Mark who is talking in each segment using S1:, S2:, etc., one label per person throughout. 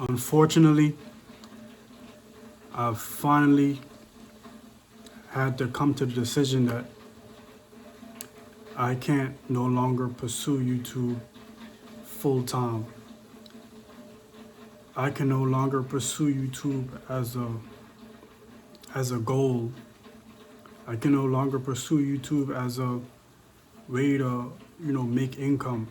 S1: Unfortunately, I've finally had to come to the decision that I can't no longer pursue YouTube full time. I can no longer pursue YouTube as a goal. I can no longer pursue YouTube as a way to, make income.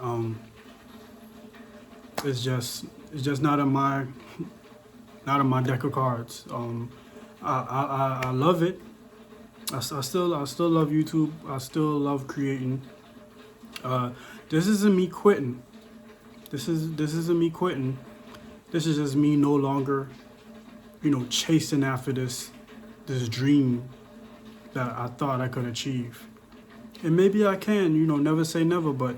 S1: Um, it's just not in my deck of cards. I love it. I still love YouTube. I still love creating. Uh, this isn't me quitting. This isn't me quitting. This is just me no longer, chasing after this dream that I thought I could achieve. And maybe I can, never say never, but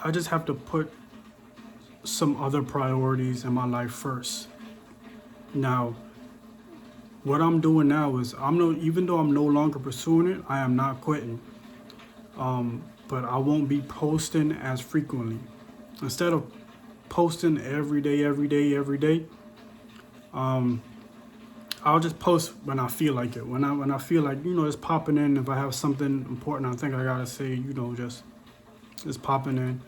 S1: I just have to put some other priorities in my life first. Now, what I'm doing now is even though I'm no longer pursuing it, I am not quitting. But I won't be posting as frequently. Instead of posting every day, um, I'll just post when I feel like it. When I feel like it's popping in. If I have something important I think I gotta say, just popping in.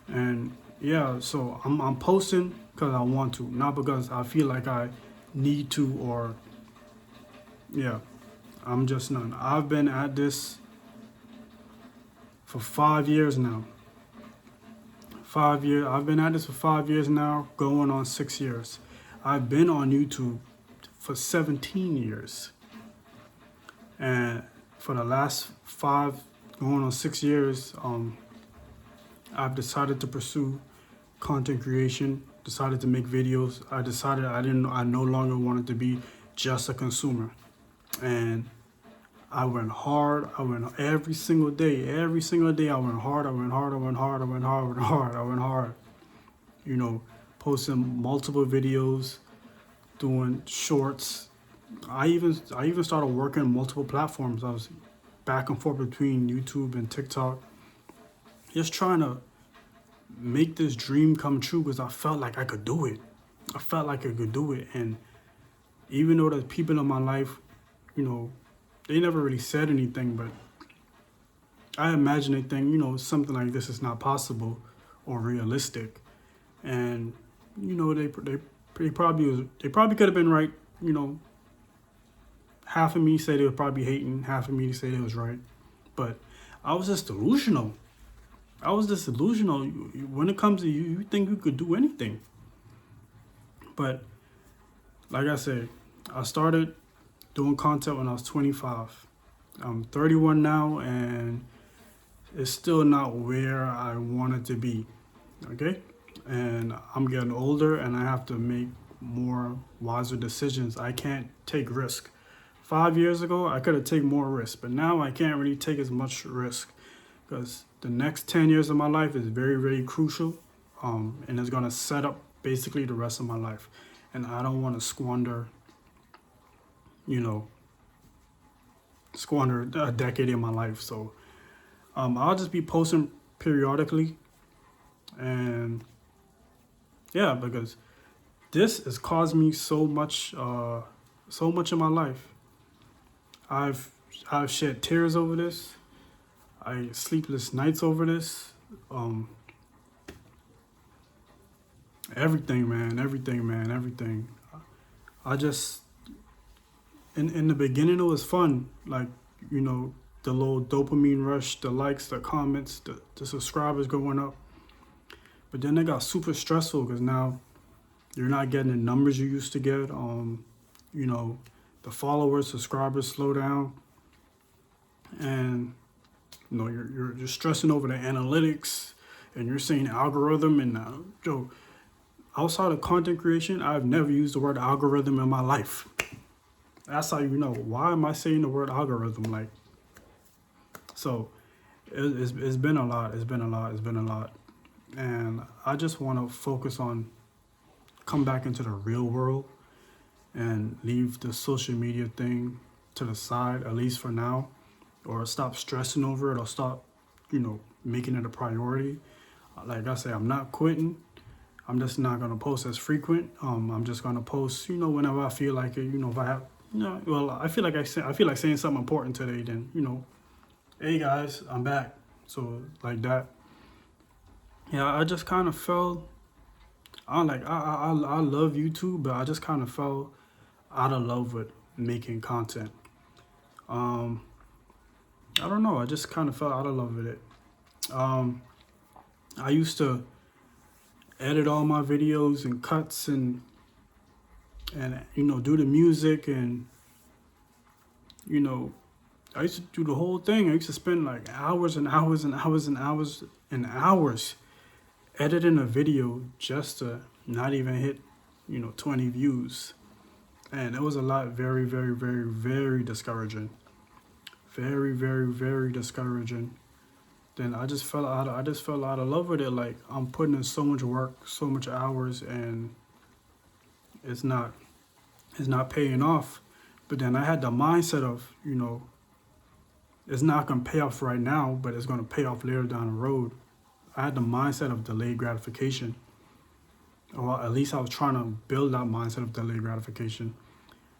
S1: And yeah, so I'm posting because I want to, not because I feel like I need to, or yeah, I'm just none. I've been at this for 5 years now. 5 years. I've been at this for 5 years now, going on 6 years. I've been on YouTube for 17 years. And for the last 5, going on 6 years, I've decided to pursue content creation, decided to make videos. I decided I no longer wanted to be just a consumer. And I went hard. I went every single day. Every single day I went hard. I went hard. I went hard. I went hard. I went hard. I went hard. Posting multiple videos, doing shorts. I even started working on multiple platforms. I was back and forth between YouTube and TikTok, just trying to make this dream come true because I felt like I could do it. I felt like I could do it. And even though the people in my life, they never really said anything, but I imagine they think, something like this is not possible or realistic. And, they probably could have been right. Half of me say they were probably hating, half of me say they was right. But I was just delusional. When it comes to you, you think you could do anything. But like I said, I started doing content when I was 25. I'm 31 now, and it's still not where I wanted to be. Okay? And I'm getting older, and I have to make more wiser decisions. I can't take risk. 5 years ago, I could have taken more risk, but now I can't really take as much risk because the next 10 years of my life is very, very crucial, and it's going to set up basically the rest of my life. And I don't want to squander a decade in my life. So I'll just be posting periodically. And yeah, because this has caused me so much in my life. I've shed tears over this. I sleepless nights over this. Everything, man. I just in the beginning it was fun, like the little dopamine rush, the likes, the comments, the subscribers going up. But then it got super stressful because now you're not getting the numbers you used to get. The followers, subscribers slow down, and you're stressing over the analytics, and you're saying algorithm. And outside of content creation, I've never used the word algorithm in my life. That's how you know. Why am I saying the word algorithm? So it's been a lot. It's been a lot. And I just want to focus on come back into the real world and leave the social media thing to the side, at least for now, or stop stressing over it, or stop, making it a priority. Like I say, I'm not quitting. I'm just not gonna post as frequent. I'm just gonna post, whenever I feel like it. If I have, well, I feel like I feel like saying something important today. Then, hey guys, I'm back. So like that. Yeah, I just kind of felt. I love YouTube, but I just kind of fell out of love with making content. Um, I don't know. I just kind of fell out of love with it. Um, I used to edit all my videos and cuts and do the music and you know I used to do the whole thing. I used to spend like hours and hours and hours and hours and hours editing a video just to not even hit 20 views, and it was a lot. Very, very, very, very discouraging. Very, very, very discouraging. Then I just fell out of love with it. Like, I'm putting in so much work, so much hours, and it's not paying off. But then I had the mindset of, it's not gonna pay off right now, but it's gonna pay off later down the road. I had the mindset of delayed gratification. Or at least I was trying to build that mindset of delayed gratification.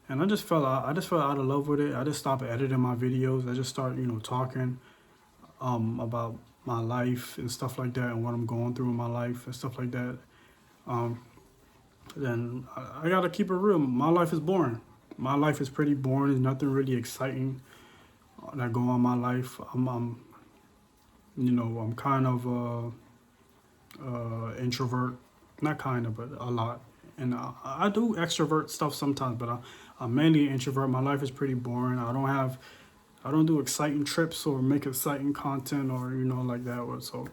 S1: And I just fell out. I just fell out of love with it. I just stopped editing my videos. I just started, talking about my life and stuff like that, and what I'm going through in my life and stuff like that. Um, then I gotta keep it real. My life is boring. My life is pretty boring. There's nothing really exciting that go on in my life. I'm kind of introvert. Not kind of, but a lot. And I do extrovert stuff sometimes, but I'm mainly an introvert. My life is pretty boring. I don't do exciting trips or make exciting content or like that. So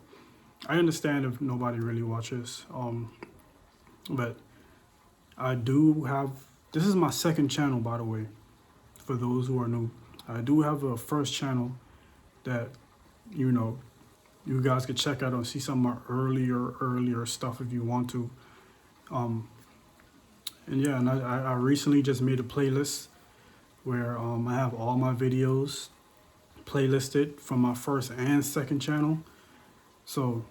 S1: I understand if nobody really watches. But I do have. This is my second channel, by the way. For those who are new, I do have a first channel that you guys could check out and see some of my earlier stuff if you want to. And yeah, and I recently just made a playlist where I have all my videos playlisted from my first and second channel. So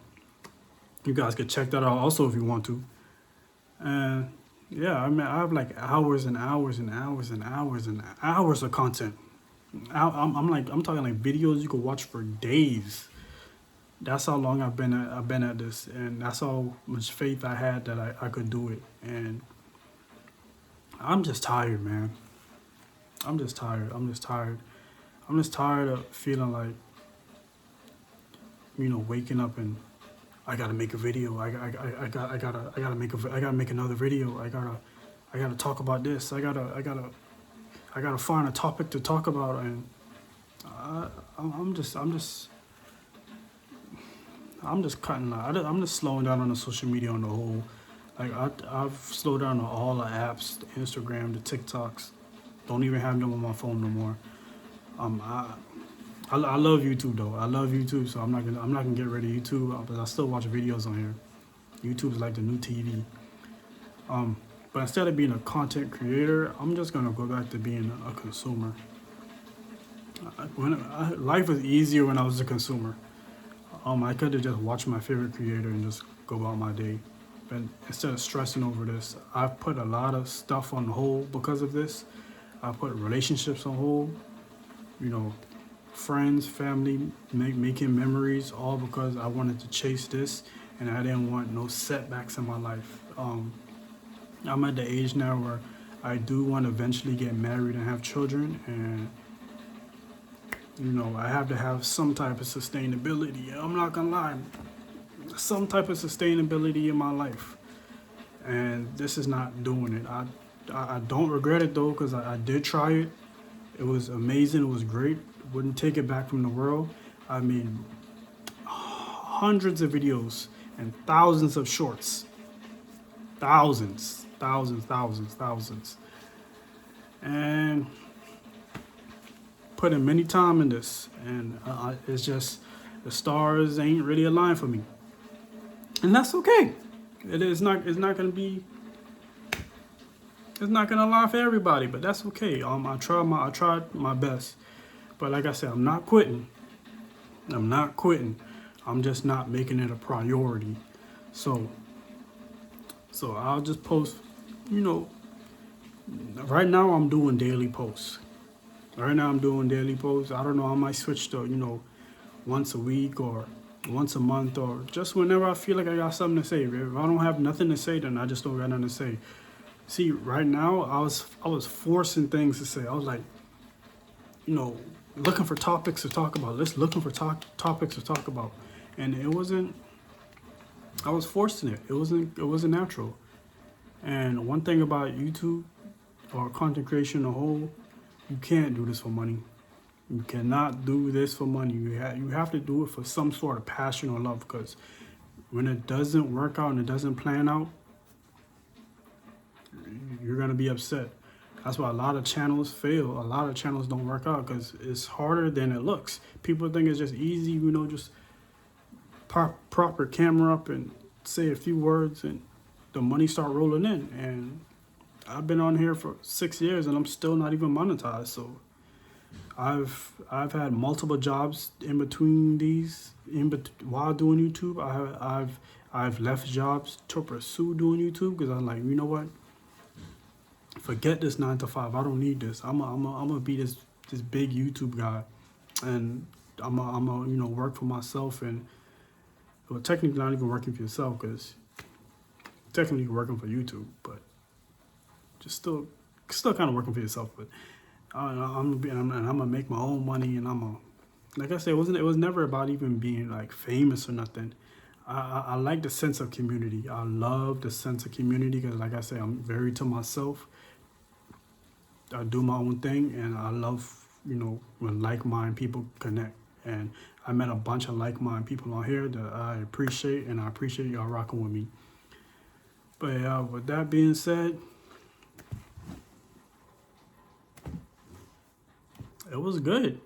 S1: you guys could check that out also if you want to. And yeah, I have like hours and hours and hours and hours and hours of content. I'm talking like videos you could watch for days. That's how long I've been at this, and that's how much faith I had that I could do it. And I'm just tired, man. I'm just tired. I'm just tired of feeling like, waking up and I gotta make a video. I gotta make another video. I gotta talk about this. I gotta find a topic to talk about, and I'm just cutting out. I'm just slowing down on the social media on the whole. Like I've slowed down on all the apps, the Instagram, the TikToks. Don't even have them on my phone no more. I love YouTube though. I love YouTube, so I'm not gonna get rid of YouTube. But I still watch videos on here. YouTube is like the new TV. But instead of being a content creator, I'm just gonna go back to being a consumer. Life was easier when I was a consumer. I could have just watched my favorite creator and just go about my day. But instead of stressing over this, I've put a lot of stuff on hold because of this. I put relationships on hold, friends, family, making memories, all because I wanted to chase this and I didn't want no setbacks in my life. I'm at the age now where I do want to eventually get married and have children, and I have to have some type of sustainability. I'm not gonna lie, some type of sustainability in my life, and this is not doing it. I don't regret it though, because I did try it. It was amazing. It was great. Wouldn't take it back from the world. I made hundreds of videos and thousands of shorts. Thousands. And put in many time in this, and it's just the stars ain't really aligned for me, and that's okay. It's not gonna align for everybody, but that's okay. I tried my best, but like I said, I'm not quitting. I'm just not making it a priority. So So I'll just post, you know, right now I'm doing daily posts. Right now I'm doing daily posts. I don't know, I might switch to, once a week or once a month or just whenever I feel like I got something to say. If I don't have nothing to say, then I just don't got nothing to say. See, right now I was forcing things to say. I was like, looking for topics to talk about. Looking for topics to talk about, and it wasn't. I was forcing it. It wasn't natural. And one thing about YouTube or content creation as a whole, you can't do this for money. You cannot do this for money. You have to do it for some sort of passion or love. Because when it doesn't work out and it doesn't plan out, you're gonna be upset. That's why a lot of channels fail. A lot of channels don't work out because it's harder than it looks. People think it's just easy, just prop your camera up and say a few words and the money start rolling in. And I've been on here for 6 years and I'm still not even monetized. So I've had multiple jobs in between these, while doing YouTube. I've left jobs to pursue doing YouTube because I'm like, you know what? Forget this 9 to 5. I don't need this. I'm gonna be this big YouTube guy, and I'm a work for myself. And well, technically not even working for yourself because technically you're working for YouTube, but just still kind of working for yourself. But I'm gonna make my own money, and like I said, it was never about even being like famous or nothing. I like the sense of community. I love the sense of community because, like I said, I'm very to myself. I do my own thing, and I love, when like-minded people connect. And I met a bunch of like-minded people on here that I appreciate, and I appreciate y'all rocking with me. But with that being said, it was good.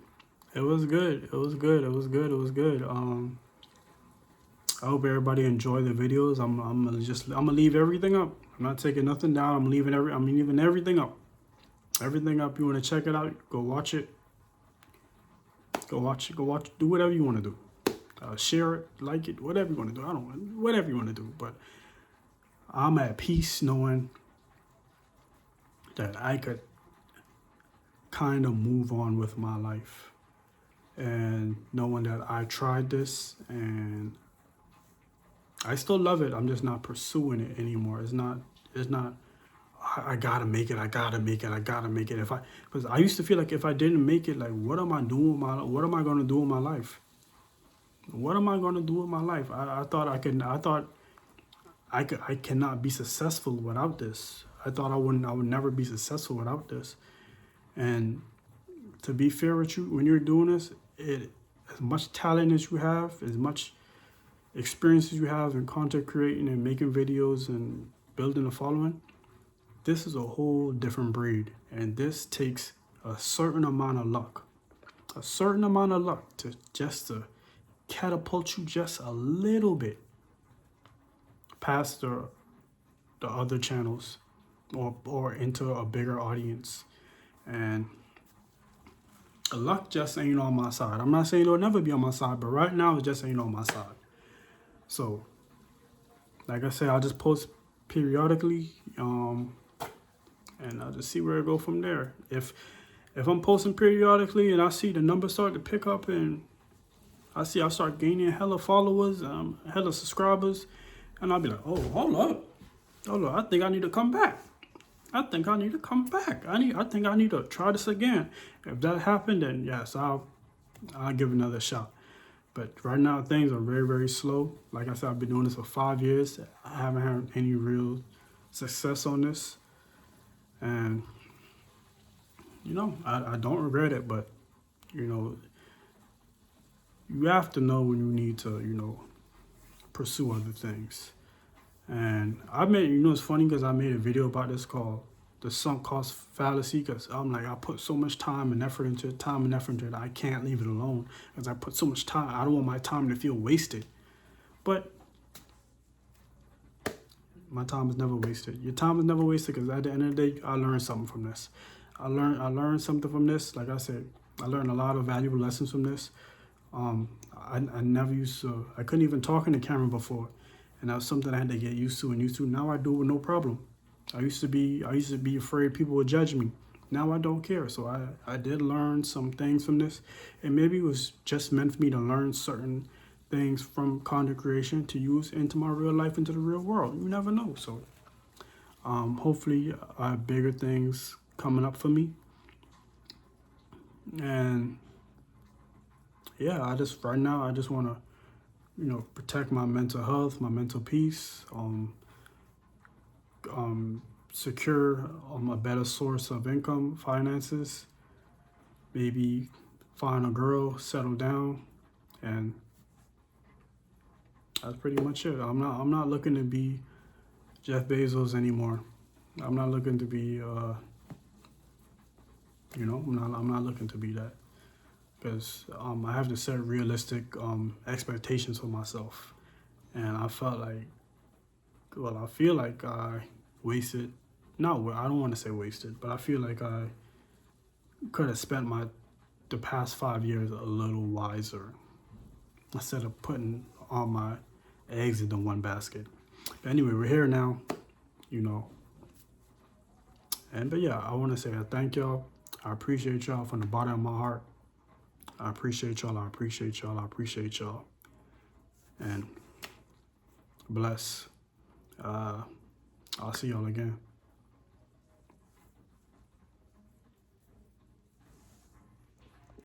S1: It was good. It was good. It was good. It was good. I hope everybody enjoyed the videos. I'm gonna leave everything up. I'm not taking nothing down. I'm leaving everything up. Everything up. You want to check it out? Go watch it. Go watch. Do whatever you want to do. Share it, like it, whatever you want to do. Whatever you want to do. But I'm at peace knowing that I could kind of move on with my life, and knowing that I tried this and I still love it. I'm just not pursuing it anymore. It's not. I gotta make it. Because I used to feel like if I didn't make it, like, what am I doing? What am I gonna do in my life? What am I gonna do with my life? I thought I cannot be successful without this. I thought I would never be successful without this. And to be fair with you, when you're doing this, as much talent as you have, as much experience as you have in content creating and making videos and building a following, this is a whole different breed. And this takes a certain amount of luck. To catapult you just a little bit past the other channels or into a bigger audience. And the luck just ain't on my side. I'm not saying it'll never be on my side, but right now it just ain't on my side. So, like I said, I'll just post periodically, and I'll just see where it go from there. If I'm posting periodically and I see the numbers start to pick up and I start gaining hella followers, hella subscribers, and I'll be like, oh, hold up, I think I need to come back. I think I need to try this again. If that happened, then yes, I'll give another shot. But right now, things are very, very slow. Like I said, I've been doing this for 5 years. I haven't had any real success on this. And, I don't regret it. But, you have to know when you need to, pursue other things. And it's funny because I made a video about this called the sunk cost fallacy, because I'm like, I put so much time and effort into it that I can't leave it alone because I put so much time. I don't want my time to feel wasted. But my time is never wasted. Your time is never wasted because at the end of the day, I learned something from this. I learned something from this. Like I said, I learned a lot of valuable lessons from this. I couldn't even talk in the camera before. and that was something I had to get used to and used to. Now I do it with no problem. I used to be afraid people would judge me. Now I don't care. So I did learn some things from this, and maybe it was just meant for me to learn certain things from content creation to use into my real life, into the real world. You never know. So hopefully I have bigger things coming up for me. And yeah, right now I just want to, protect my mental health, my mental peace, secure a better source of income, finances, maybe find a girl, settle down, and that's pretty much it. I'm not looking to be Jeff Bezos anymore. I'm not looking to be I'm not looking to be that, because I have to set realistic expectations for myself. And I feel like I wasted, I don't want to say wasted, but I feel like I could have spent the past 5 years a little wiser instead of putting all my eggs into one basket. But anyway, we're here now, but yeah, I want to say I thank y'all. I appreciate y'all from the bottom of my heart. I appreciate y'all. I appreciate y'all. I appreciate y'all. And bless. I'll see y'all again.